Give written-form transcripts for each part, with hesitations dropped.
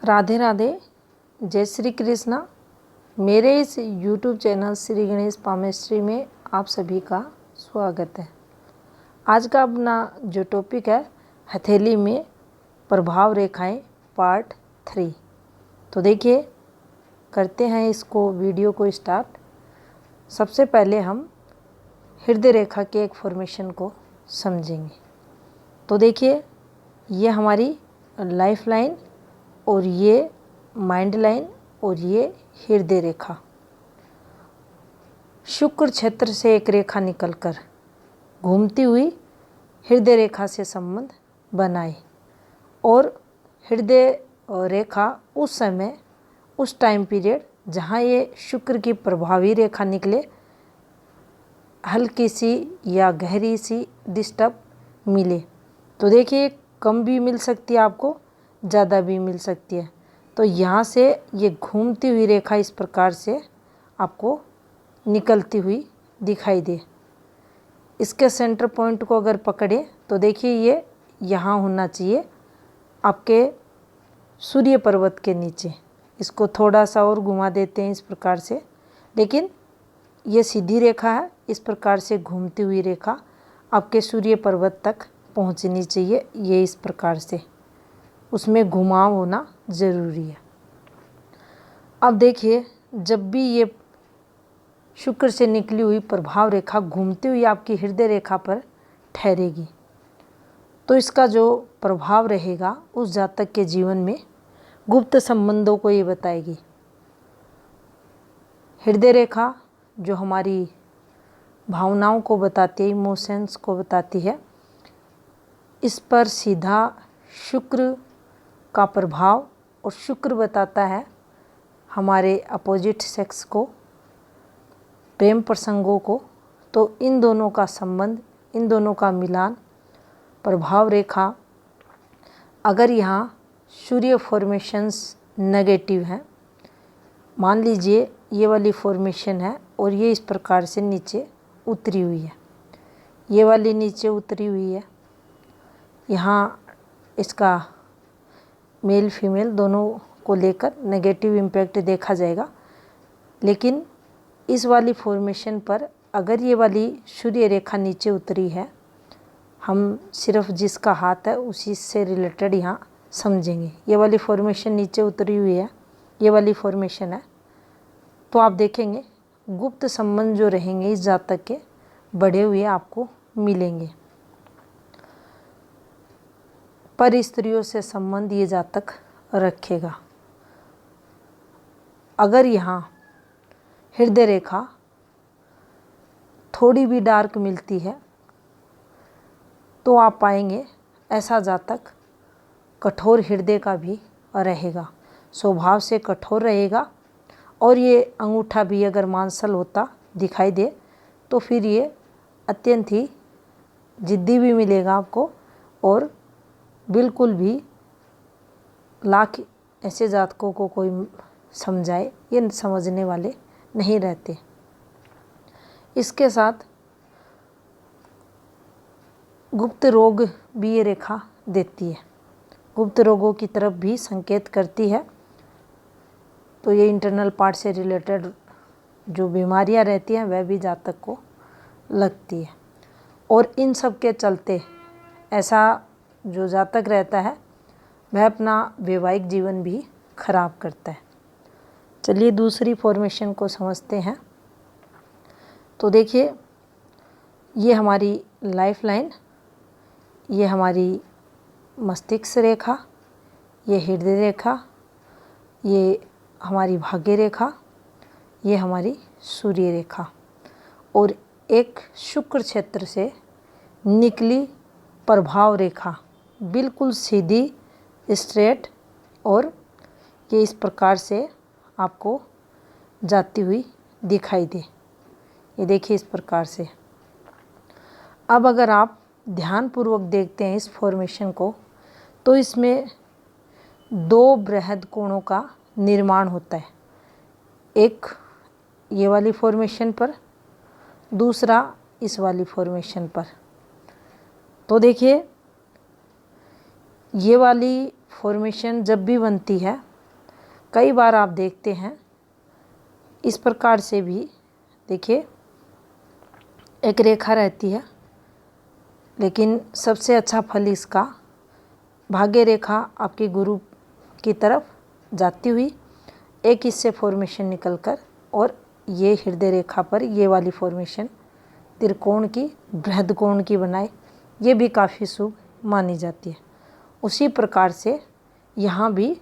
राधे राधे, जय श्री कृष्णा। मेरे इस YouTube channel Shri Ganesh palmistry में आप सभी का स्वागत है। आज का अपना जो टॉपिक है, हथेली में प्रभाव रेखाएं पार्ट 3। तो देखिए, करते हैं इसको वीडियो को स्टार्ट। सबसे पहले हम हृदय रेखा के एक फॉर्मेशन को समझेंगे। तो देखिए, ये हमारी लाइफ लाइन और ये माइंड लाइन और ये हृदय रेखा। शुक्र क्षेत्र से एक रेखा निकलकर घूमती हुई हृदय रेखा से संबंध बनाए और हृदय रेखा उस समय, उस टाइम पीरियड जहाँ ये शुक्र की प्रभावी रेखा निकले, हल्की सी या गहरी सी डिस्टर्ब मिले। तो देखिए, कम भी मिल सकती है आपको, ज़्यादा भी मिल सकती है। तो यहाँ से ये घूमती हुई रेखा इस प्रकार से आपको निकलती हुई दिखाई दे। इसके सेंटर पॉइंट को अगर पकड़े तो देखिए, ये यहाँ होना चाहिए आपके सूर्य पर्वत के नीचे। इसको थोड़ा सा और घुमा देते हैं इस प्रकार से, लेकिन ये सीधी रेखा है। इस प्रकार से घूमती हुई रेखा आपके सूर्य पर्वत तक पहुँचनी चाहिए। ये इस प्रकार से उसमें घुमाव होना ज़रूरी है। अब देखिए, जब भी ये शुक्र से निकली हुई प्रभाव रेखा घूमती हुई आपकी हृदय रेखा पर ठहरेगी, तो इसका जो प्रभाव रहेगा उस जातक के जीवन में गुप्त संबंधों को ये बताएगी। हृदय रेखा जो हमारी भावनाओं को बताती है, इमोशंस को बताती है, इस पर सीधा शुक्र का प्रभाव, और शुक्र बताता है हमारे अपोजिट सेक्स को, प्रेम प्रसंगों को। तो इन दोनों का संबंध, इन दोनों का मिलान, प्रभाव रेखा अगर यहाँ सूर्य फॉर्मेशंस नेगेटिव हैं, मान लीजिए ये वाली फॉर्मेशन है और ये इस प्रकार से नीचे उतरी हुई है, ये वाली नीचे उतरी हुई है, यहाँ इसका मेल फीमेल दोनों को लेकर नेगेटिव इम्पैक्ट देखा जाएगा। लेकिन इस वाली फॉर्मेशन पर अगर ये वाली सूर्य रेखा नीचे उतरी है, हम सिर्फ जिसका हाथ है उसी से रिलेटेड यहाँ समझेंगे। ये वाली फॉर्मेशन नीचे उतरी हुई है, ये वाली फॉर्मेशन है, तो आप देखेंगे गुप्त संबंध जो रहेंगे इस जातक के बढ़े हुए आपको मिलेंगे। पर स्त्रियों से संबंध ये जातक रखेगा। अगर यहाँ हृदय रेखा थोड़ी भी डार्क मिलती है तो आप पाएंगे ऐसा जातक कठोर हृदय का भी रहेगा, स्वभाव से कठोर रहेगा। और ये अंगूठा भी अगर मांसल होता दिखाई दे तो फिर ये अत्यंत ही जिद्दी भी मिलेगा आपको, और बिल्कुल भी लाख ऐसे जातकों को कोई समझाए ये समझने वाले नहीं रहते। इसके साथ गुप्त रोग भी ये रेखा देती है, गुप्त रोगों की तरफ भी संकेत करती है। तो ये इंटरनल पार्ट से रिलेटेड जो बीमारियां रहती हैं वह भी जातक को लगती है। और इन सब के चलते ऐसा जो जातक रहता है वह अपना वैवाहिक जीवन भी खराब करता है। चलिए दूसरी फॉर्मेशन को समझते हैं। तो देखिए, ये हमारी लाइफ लाइन, ये हमारी मस्तिष्क रेखा, ये हृदय रेखा, ये हमारी भाग्य रेखा, ये हमारी सूर्य रेखा, और एक शुक्र क्षेत्र से निकली प्रभाव रेखा बिल्कुल सीधी स्ट्रेट, और ये इस प्रकार से आपको जाती हुई दिखाई दे। ये देखिए इस प्रकार से। अब अगर आप ध्यानपूर्वक देखते हैं इस फॉर्मेशन को, तो इसमें दो बृहद कोणों का निर्माण होता है, एक ये वाली फॉर्मेशन पर, दूसरा इस वाली फॉर्मेशन पर। तो देखिए, ये वाली फॉर्मेशन जब भी बनती है कई बार आप देखते हैं इस प्रकार से भी, देखिए एक रेखा रहती है, लेकिन सबसे अच्छा फल इसका भाग्य रेखा आपके गुरु की तरफ जाती हुई एक इससे फॉर्मेशन निकलकर और ये हृदय रेखा पर ये वाली फॉर्मेशन त्रिकोण की, बृहद कोण की बनाए, ये भी काफ़ी शुभ मानी जाती है। उसी प्रकार से यहाँ भी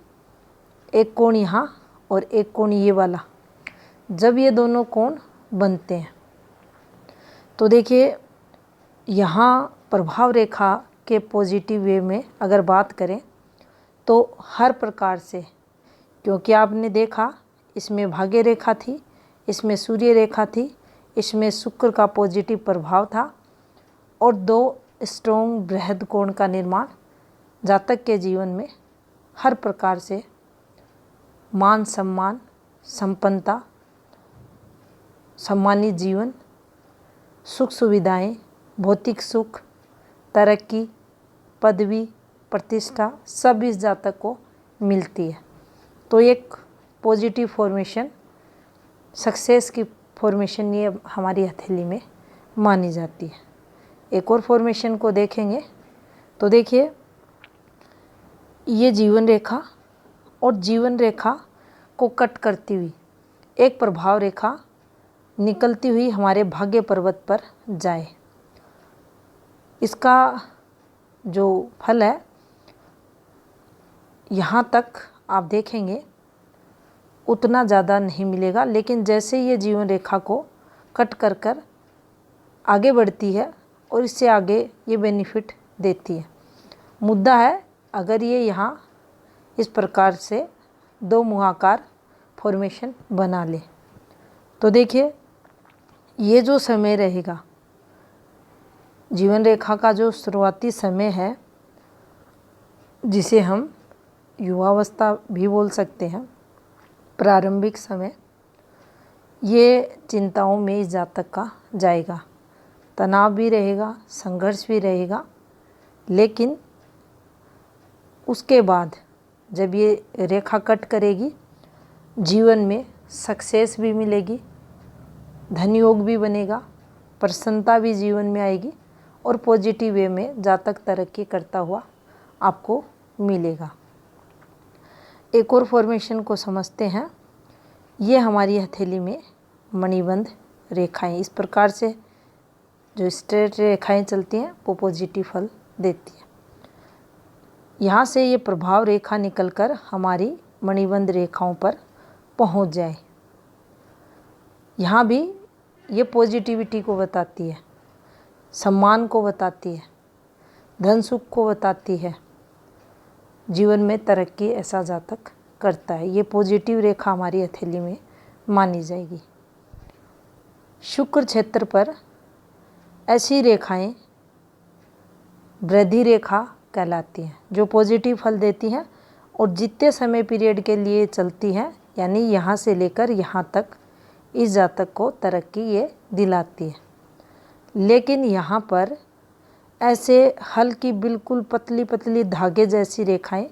एक कोण यहाँ और एक कोण ये वाला, जब ये दोनों कोण बनते हैं तो देखिए यहाँ प्रभाव रेखा के पॉजिटिव वे में अगर बात करें तो हर प्रकार से, क्योंकि आपने देखा इसमें भाग्य रेखा थी, इसमें सूर्य रेखा थी, इसमें शुक्र का पॉजिटिव प्रभाव था और दो स्ट्रॉन्ग बृहद कोण का निर्माण जातक के जीवन में हर प्रकार से मान सम्मान, संपन्नता, सम्मानित जीवन, सुख सुविधाएं, भौतिक सुख, तरक्की, पदवी, प्रतिष्ठा सब इस जातक को मिलती है। तो एक पॉजिटिव फॉर्मेशन, सक्सेस की फॉर्मेशन ये हमारी हथेली में मानी जाती है। एक और फॉर्मेशन को देखेंगे तो देखिए ये जीवन रेखा और जीवन रेखा को कट करती हुई एक प्रभाव रेखा निकलती हुई हमारे भाग्य पर्वत पर जाए। इसका जो फल है यहाँ तक आप देखेंगे उतना ज़्यादा नहीं मिलेगा, लेकिन जैसे ये जीवन रेखा को कट कर कर आगे बढ़ती है और इससे आगे ये बेनिफिट देती है। मुद्दा है अगर ये यहाँ इस प्रकार से दो मुहाकार फॉर्मेशन बना ले तो देखिए ये जो समय रहेगा, जीवन रेखा का जो शुरुआती समय है जिसे हम युवावस्था भी बोल सकते हैं, प्रारंभिक समय, ये चिंताओं में इस जातक का जाएगा। तनाव भी रहेगा, संघर्ष भी रहेगा, लेकिन उसके बाद जब ये रेखा कट करेगी जीवन में सक्सेस भी मिलेगी, धन योग भी बनेगा, प्रसन्नता भी जीवन में आएगी और पॉजिटिव वे में जातक तरक्की करता हुआ आपको मिलेगा। एक और फॉर्मेशन को समझते हैं। ये हमारी हथेली में मणिबंध रेखाएं, इस प्रकार से जो स्ट्रेट रेखाएं चलती हैं वो पॉजिटिव फल देती है। यहाँ से ये प्रभाव रेखा निकलकर हमारी मणिबंध रेखाओं पर पहुँच जाए। यहाँ भी ये पॉजिटिविटी को बताती है, सम्मान को बताती है, धन सुख को बताती है, जीवन में तरक्की ऐसा जातक करता है। ये पॉजिटिव रेखा हमारी हथेली में मानी जाएगी। शुक्र क्षेत्र पर ऐसी रेखाएं वृद्धि रेखा कहलाती हैं जो पॉजिटिव फल देती हैं और जितने समय पीरियड के लिए चलती हैं, यानी यहाँ से लेकर यहाँ तक इस जातक को तरक्की ये दिलाती है। लेकिन यहाँ पर ऐसे हल्की बिल्कुल पतली पतली धागे जैसी रेखाएं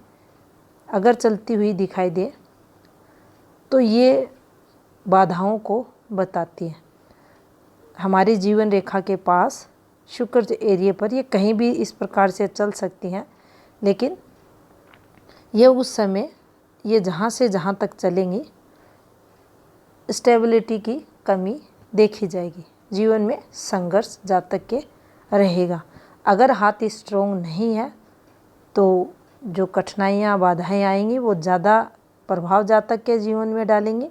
अगर चलती हुई दिखाई दे तो ये बाधाओं को बताती है। हमारी जीवन रेखा के पास शुक्र एरिया पर ये कहीं भी इस प्रकार से चल सकती हैं, लेकिन ये उस समय ये जहाँ से जहाँ तक चलेंगी स्टेबिलिटी की कमी देखी जाएगी, जीवन में संघर्ष जातक के रहेगा। अगर हाथ स्ट्रोंग नहीं है तो जो कठिनाइयाँ बाधाएं आएंगी वो ज़्यादा प्रभाव जातक के जीवन में डालेंगी।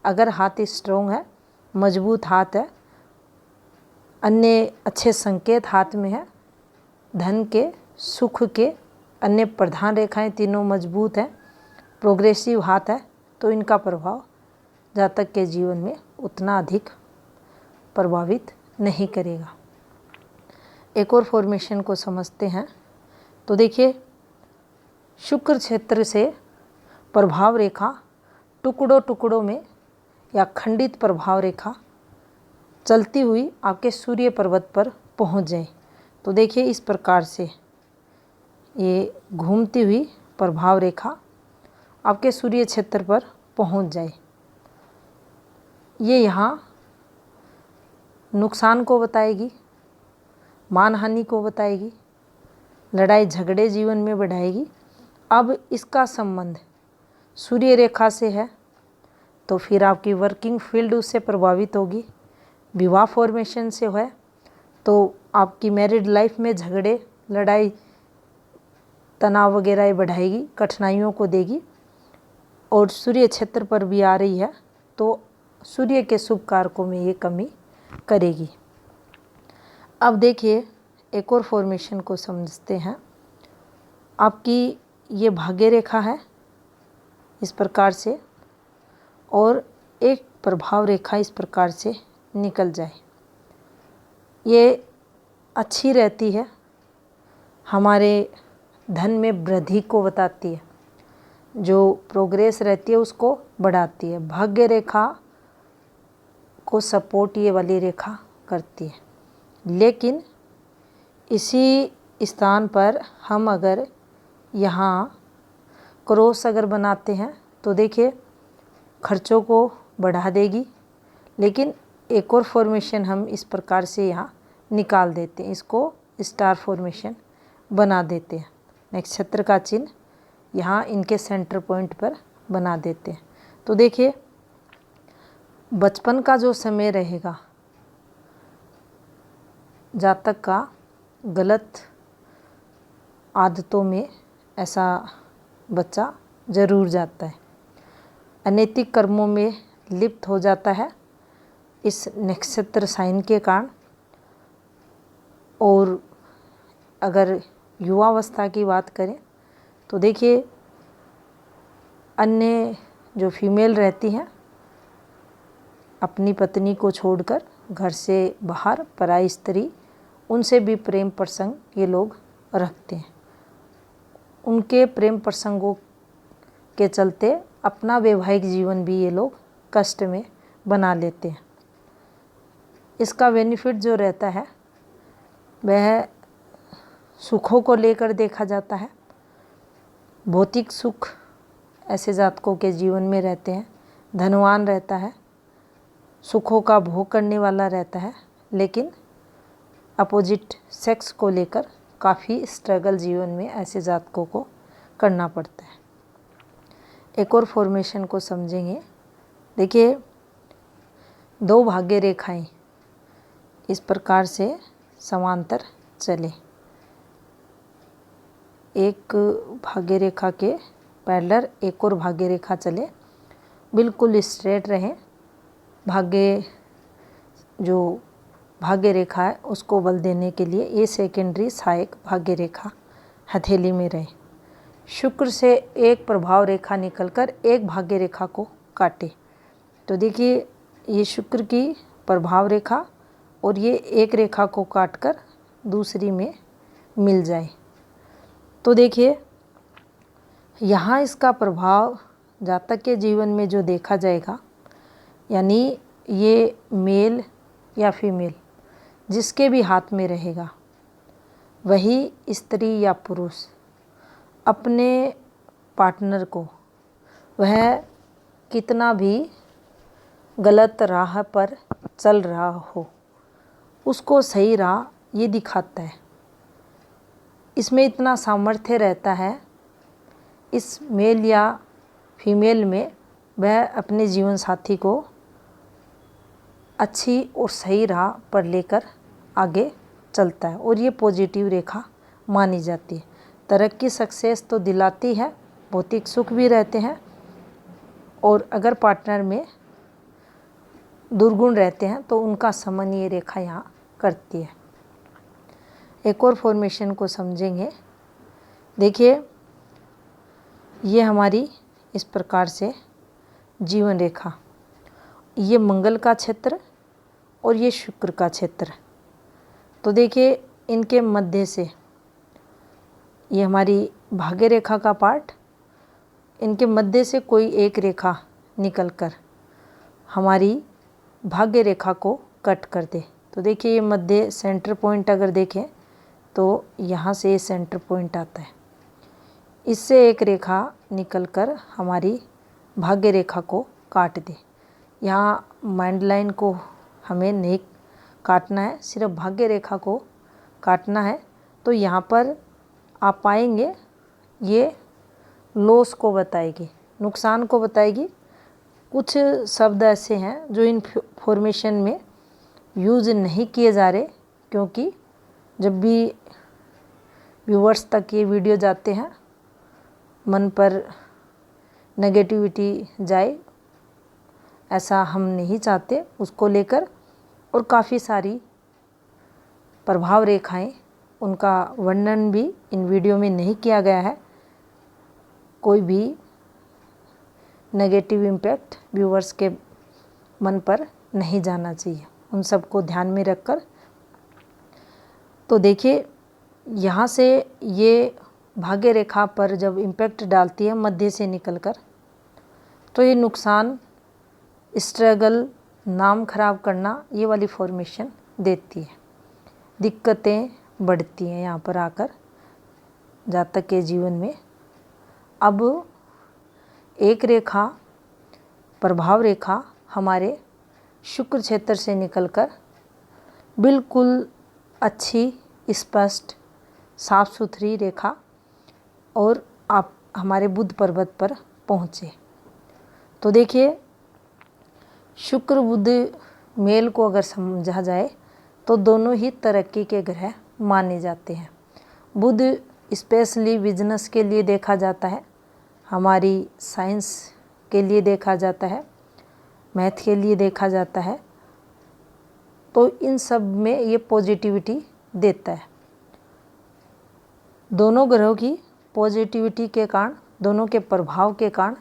अगर हाथ स्ट्रोंग है, मजबूत हाथ है, अन्य अच्छे संकेत हाथ में है, धन के, सुख के अन्य प्रधान रेखाएं तीनों मजबूत हैं, प्रोग्रेसिव हाथ है, तो इनका प्रभाव जातक के जीवन में उतना अधिक प्रभावित नहीं करेगा। एक और फॉर्मेशन को समझते हैं तो देखिए शुक्र क्षेत्र से प्रभाव रेखा टुकड़ों टुकड़ों में या खंडित प्रभाव रेखा चलती हुई आपके सूर्य पर्वत पर पहुंच जाए तो देखिए इस प्रकार से ये घूमती हुई प्रभाव रेखा आपके सूर्य क्षेत्र पर पहुंच जाए। ये यहाँ नुकसान को बताएगी, मानहानि को बताएगी, लड़ाई झगड़े जीवन में बढ़ाएगी। अब इसका संबंध सूर्य रेखा से है तो फिर आपकी वर्किंग फील्ड उससे प्रभावित होगी। विवाह फॉर्मेशन से है तो आपकी मैरिड लाइफ में झगड़े, लड़ाई, तनाव वगैरह बढ़ाएगी, कठिनाइयों को देगी। और सूर्य क्षेत्र पर भी आ रही है तो सूर्य के शुभ कारकों में ये कमी करेगी। अब देखिए एक और फॉर्मेशन को समझते हैं। आपकी ये भाग्य रेखा है इस प्रकार से, और एक प्रभाव रेखा इस प्रकार से निकल जाए। ये अच्छी रहती है, हमारे धन में वृद्धि को बताती है, जो प्रोग्रेस रहती है उसको बढ़ाती है। भाग्य रेखा को सपोर्ट ये वाली रेखा करती है। लेकिन इसी स्थान पर हम अगर यहाँ क्रॉस अगर बनाते हैं तो देखिए खर्चों को बढ़ा देगी। लेकिन एक और फॉर्मेशन हम इस प्रकार से यहाँ निकाल देते हैं, इसको स्टार फॉर्मेशन बना देते हैं। नक्षत्र का चिन्ह यहाँ इनके सेंटर पॉइंट पर बना देते हैं। तो देखिए बचपन का जो समय रहेगा, जातक का गलत आदतों में ऐसा बच्चा जरूर जाता है, अनैतिक कर्मों में लिप्त हो जाता है इस नक्षत्र साइन के कारण। और अगर युवावस्था की बात करें तो देखिए अन्य जो फीमेल रहती हैं अपनी पत्नी को छोड़कर घर से बाहर पराई स्त्री, उनसे भी प्रेम प्रसंग ये लोग रखते हैं। उनके प्रेम प्रसंगों के चलते अपना वैवाहिक जीवन भी ये लोग कष्ट में बना लेते हैं। इसका बेनिफिट जो रहता है वह सुखों को लेकर देखा जाता है। भौतिक सुख ऐसे जातकों के जीवन में रहते हैं, धनवान रहता है, सुखों का भोग करने वाला रहता है। लेकिन अपोजिट सेक्स को लेकर काफ़ी स्ट्रगल जीवन में ऐसे जातकों को करना पड़ता है। एक और फॉर्मेशन को समझेंगे। देखिए दो भाग्य रेखाएं इस प्रकार से समांतर चले, एक भाग्य रेखा के पैरेलल एक और भाग्य रेखा चले, बिल्कुल स्ट्रेट रहें। जो भाग्य रेखा है उसको बल देने के लिए ये सेकेंडरी सहायक भाग्य रेखा हथेली में रहे। शुक्र से एक प्रभाव रेखा निकलकर एक भाग्य रेखा को काटे। तो देखिए ये शुक्र की प्रभाव रेखा और ये एक रेखा को काटकर दूसरी में मिल जाए। तो देखिए यहाँ इसका प्रभाव जातक के जीवन में जो देखा जाएगा, यानी ये मेल या फीमेल जिसके भी हाथ में रहेगा, वही स्त्री या पुरुष अपने पार्टनर को वह कितना भी गलत राह पर चल रहा हो उसको सही राह ये दिखाता है। इसमें इतना सामर्थ्य रहता है इस मेल या फीमेल में, वह अपने जीवन साथी को अच्छी और सही राह पर लेकर आगे चलता है और ये पॉजिटिव रेखा मानी जाती है। तरक्की सक्सेस तो दिलाती है, भौतिक सुख भी रहते हैं। और अगर पार्टनर में दुर्गुण रहते हैं तो उनका समन ये रेखा यहाँ करती है। एक और फॉर्मेशन को समझेंगे। देखिए ये हमारी इस प्रकार से जीवन रेखा, ये मंगल का क्षेत्र और ये शुक्र का क्षेत्र। तो देखिए इनके मध्य से ये हमारी भाग्य रेखा का पार्ट, इनके मध्य से कोई एक रेखा निकलकर हमारी भाग्य रेखा को कट कर दे। तो देखिए ये मध्य सेंटर पॉइंट अगर देखें तो यहाँ से ये सेंटर पॉइंट आता है। इससे एक रेखा निकलकर हमारी भाग्य रेखा को काट दे। यहाँ माइंड लाइन को हमें नहीं काटना है, सिर्फ भाग्य रेखा को काटना है। तो यहाँ पर आप पाएंगे ये लॉस को बताएगी, नुकसान को बताएगी। कुछ शब्द ऐसे हैं जो इन फॉर्मेशन में यूज़ नहीं किए जा रहे, क्योंकि जब भी व्यूवर्स तक ये वीडियो जाते हैं मन पर नेगेटिविटी जाए, ऐसा हम नहीं चाहते उसको लेकर। और काफ़ी सारी प्रभाव रेखाएं, उनका वर्णन भी इन वीडियो में नहीं किया गया है। कोई भी नेगेटिव इम्पैक्ट व्यूवर्स के मन पर नहीं जाना चाहिए, उन सबको ध्यान में रखकर। तो देखिए यहाँ से ये भाग्य रेखा पर जब इम्पैक्ट डालती है मध्य से निकलकर, तो ये नुकसान, स्ट्रगल, नाम खराब करना, ये वाली फॉर्मेशन देती है। दिक्कतें बढ़ती हैं यहाँ पर आकर जातक के जीवन में। अब एक रेखा, प्रभाव रेखा हमारे शुक्र क्षेत्र से निकलकर बिल्कुल अच्छी, स्पष्ट, साफ सुथरी रेखा और आप हमारे बुध पर्वत पर पहुँचे। तो देखिए शुक्र बुध मेल को अगर समझा जाए तो दोनों ही तरक्की के ग्रह माने जाते हैं। बुध स्पेशली बिजनेस के लिए देखा जाता है, हमारी साइंस के लिए देखा जाता है, मैथ के लिए देखा जाता है। तो इन सब में ये पॉजिटिविटी देता है। दोनों ग्रहों की पॉजिटिविटी के कारण, दोनों के प्रभाव के कारण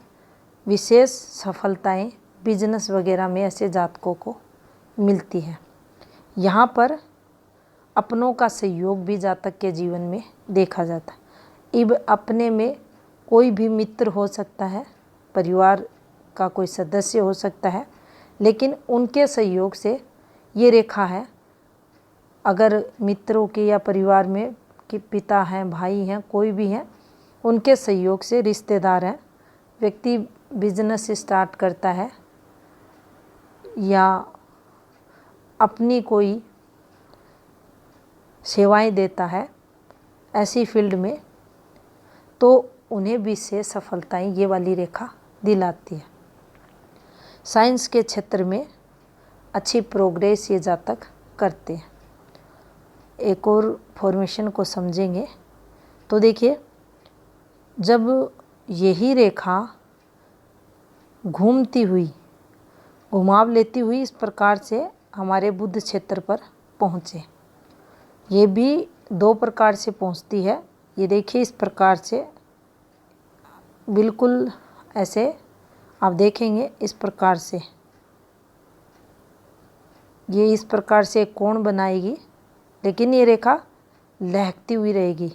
विशेष सफलताएं बिजनेस वगैरह में ऐसे जातकों को मिलती है। यहाँ पर अपनों का सहयोग भी जातक के जीवन में देखा जाता है। इब अपने में कोई भी मित्र हो सकता है, परिवार का कोई सदस्य हो सकता है, लेकिन उनके सहयोग से ये रेखा है। अगर मित्रों के या परिवार में कि पिता हैं, भाई हैं, कोई भी हैं, उनके सहयोग से, रिश्तेदार हैं, व्यक्ति बिजनेस स्टार्ट करता है या अपनी कोई सेवाएं देता है ऐसी फील्ड में, तो उन्हें विशेष सफलताएं ये वाली रेखा दिलाती है। साइंस के क्षेत्र में अच्छी प्रोग्रेस ये जातक करते हैं। एक और फॉर्मेशन को समझेंगे तो देखिए, जब यही रेखा घूमती हुई, घुमाव लेती हुई इस प्रकार से हमारे बुध क्षेत्र पर पहुँचे, ये भी दो प्रकार से पहुँचती है। ये देखिए इस प्रकार से, बिल्कुल ऐसे आप देखेंगे इस प्रकार से, ये इस प्रकार से कोण बनाएगी, लेकिन ये रेखा लहकती हुई रहेगी।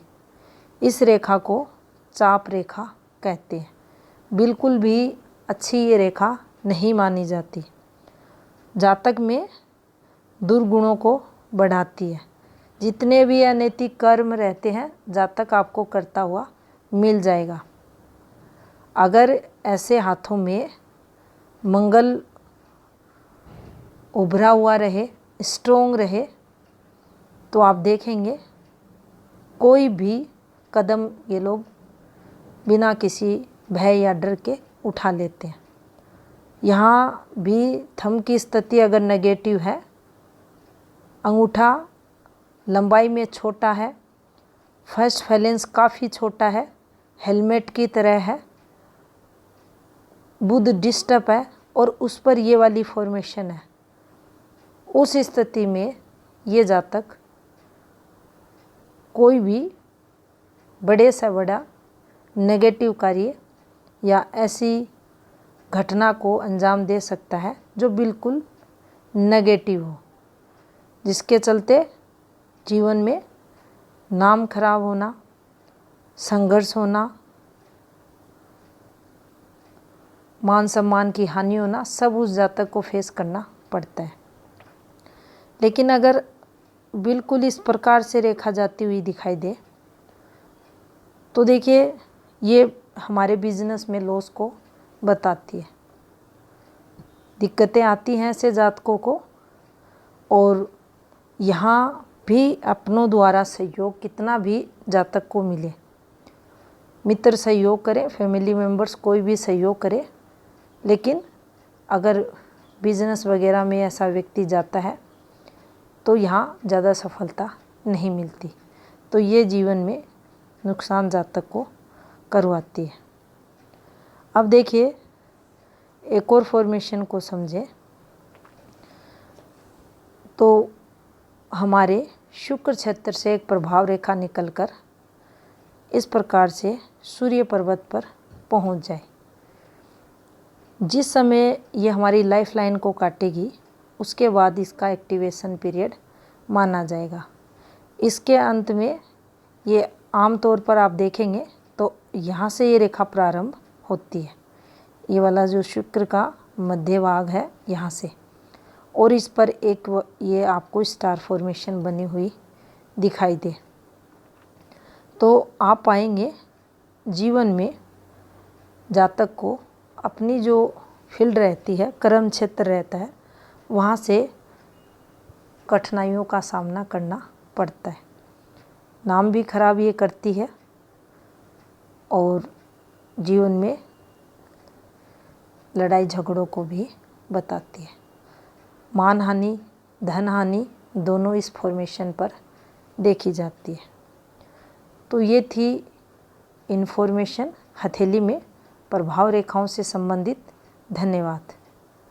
इस रेखा को चाप रेखा कहते हैं। बिल्कुल भी अच्छी ये रेखा नहीं मानी जाती, जातक में दुर्गुणों को बढ़ाती है। जितने भी अनैतिक कर्म रहते हैं जातक आपको करता हुआ मिल जाएगा। अगर ऐसे हाथों में मंगल उभरा हुआ रहे, स्ट्रोंग रहे, तो आप देखेंगे कोई भी कदम ये लोग बिना किसी भय या डर के उठा लेते हैं। यहाँ भी थंब की स्थिति अगर नेगेटिव है, अंगूठा लंबाई में छोटा है, फर्स्ट फैलेंस काफ़ी छोटा है, हेलमेट की तरह है, बुध डिस्टर्ब है और उस पर ये वाली फॉर्मेशन है, उस स्थिति में ये जातक कोई भी बड़े से बड़ा नेगेटिव कार्य या ऐसी घटना को अंजाम दे सकता है जो बिल्कुल नेगेटिव हो, जिसके चलते जीवन में नाम खराब होना, संघर्ष होना, मान सम्मान की हानि होना, सब उस जातक को फेस करना पड़ता है। लेकिन अगर बिल्कुल इस प्रकार से रेखा जाती हुई दिखाई दे, तो देखिए ये हमारे बिजनेस में लॉस को बताती है। दिक्कतें आती हैं ऐसे जातकों को, और यहाँ भी अपनों द्वारा सहयोग कितना भी जातक को मिले, मित्र सहयोग करें, फैमिली मेम्बर्स कोई भी सहयोग करे, लेकिन अगर बिजनेस वगैरह में ऐसा व्यक्ति जाता है तो यहाँ ज़्यादा सफलता नहीं मिलती। तो ये जीवन में नुकसान जातक को करवाती है। अब देखिए एक और फॉर्मेशन को समझें। तो हमारे शुक्र क्षेत्र से एक प्रभाव रेखा निकलकर इस प्रकार से सूर्य पर्वत पर पहुंच जाए। जिस समय ये हमारी लाइफ लाइन को काटेगी उसके बाद इसका एक्टिवेशन पीरियड माना जाएगा। इसके अंत में ये आमतौर पर आप देखेंगे तो यहाँ से ये रेखा प्रारंभ होती है, ये वाला जो शुक्र का मध्य भाग है यहाँ से, और इस पर एक ये आपको स्टार फॉर्मेशन बनी हुई दिखाई दे। तो आप पाएंगे जीवन में जातक को अपनी जो फील्ड रहती है, कर्म क्षेत्र रहता है, वहाँ से कठिनाइयों का सामना करना पड़ता है। नाम भी खराब ये करती है और जीवन में लड़ाई झगड़ों को भी बताती है। मान हानि, धन हानि दोनों इस फॉर्मेशन पर देखी जाती है। तो ये थी इन्फॉर्मेशन हथेली में प्रभाव रेखाओं से संबंधित। धन्यवाद।